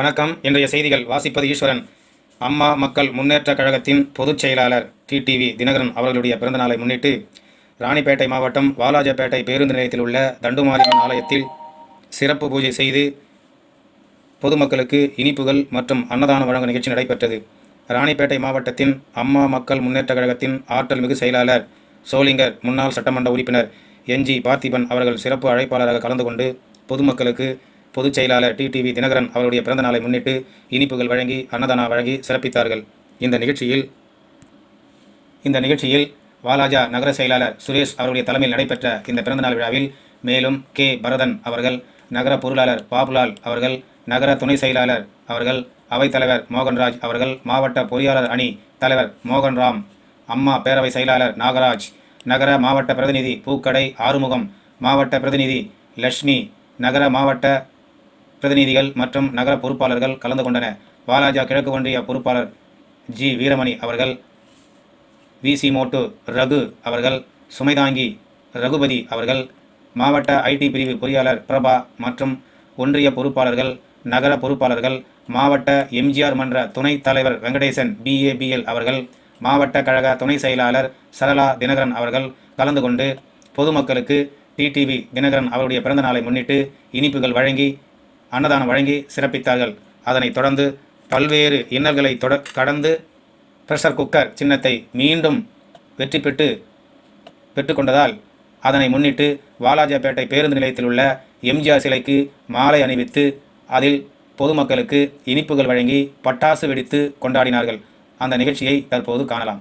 வணக்கம். இன்றைய செய்திகள் வாசிப்பது ஈஸ்வரன். அம்மா மக்கள் முன்னேற்றக் கழகத்தின் பொதுச் செயலாளர் டிடிவி தினகரன் அவர்களுடைய பிறந்தநாளை முன்னிட்டு ராணிப்பேட்டை மாவட்டம் வாலாஜப்பேட்டை பேருந்து நிலையத்தில் உள்ள தண்டுமாரியம்மன் ஆலயத்தில் சிறப்பு பூஜை செய்து பொதுமக்களுக்கு இனிப்புகள் மற்றும் அன்னதானம் வழங்கும் நிகழ்ச்சி நடைபெற்றது. ராணிப்பேட்டை மாவட்டத்தின் அம்மா மக்கள் முன்னேற்றக் கழகத்தின் ஆற்றல் மிகு செயலாளர் சோளிங்கர் முன்னாள் சட்டமன்ற உறுப்பினர் என்ஜி பார்த்திபன் அவர்கள் சிறப்பு அழைப்பாளராக கலந்து கொண்டு பொதுமக்களுக்கு பொதுச் செயலாளர் டிடிவி தினகரன் அவருடைய பிறந்த நாளை முன்னிட்டு இனிப்புகள் வழங்கி அன்னதானம் வழங்கி சிறப்பித்தார்கள். இந்த நிகழ்ச்சியில் வாலாஜா நகர செயலாளர் சுரேஷ் அவருடைய தலைமையில் நடைபெற்ற இந்த பிறந்தநாள் விழாவில் மேலும் கே பரதன் அவர்கள், நகர பொருளாளர் பாபுலால் அவர்கள், நகர துணை செயலாளர் அவர்கள், அவைத்தலைவர் மோகன்ராஜ் அவர்கள், மாவட்ட பொறியாளர் அணி தலைவர் மோகன்ராம், அம்மா பேரவை செயலாளர் நாகராஜ், நகர மாவட்ட பிரதிநிதி பூக்கடை ஆறுமுகம், மாவட்ட பிரதிநிதி லட்சுமி, நகர மாவட்ட பிரதிநிதிகள் மற்றும் நகர பொறுப்பாளர்கள் கலந்து கொண்டனர். வாலாஜா கிழக்கு ஒன்றிய பொறுப்பாளர் ஜி வீரமணி அவர்கள், விசி மோட்டு ரகு அவர்கள், சுமைதாங்கி ரகுபதி அவர்கள், மாவட்ட ஐடி பிரிவு பொறியாளர் பிரபா மற்றும் ஒன்றிய பொறுப்பாளர்கள், நகர பொறுப்பாளர்கள், மாவட்ட எம்ஜிஆர் மன்ற துணைத் தலைவர் வெங்கடேசன் BABL அவர்கள், மாவட்ட கழக துணை செயலாளர் சரளா தினகரன் அவர்கள் கலந்து கொண்டு பொதுமக்களுக்கு டிடிவி தினகரன் அவருடைய பிறந்த நாளை முன்னிட்டு இனிப்புகள் வழங்கி அன்னதானம் வழங்கி சிறப்பித்தார்கள். அதனைத் தொடர்ந்து பல்வேறு இன்னல்களை கடந்து பிரஷர் குக்கர் சின்னத்தை மீண்டும் வெற்றி பெற்றுக்கொண்டதால் அதனை முன்னிட்டு வாலாஜாப்பேட்டை பேருந்து நிலையத்தில் உள்ள எம்ஜிஆர் சிலைக்கு மாலை அணிவித்து அதில் பொதுமக்களுக்கு இனிப்புகள் வழங்கி பட்டாசு வெடித்து கொண்டாடினார்கள். அந்த நிகழ்ச்சியை தற்போது காணலாம்.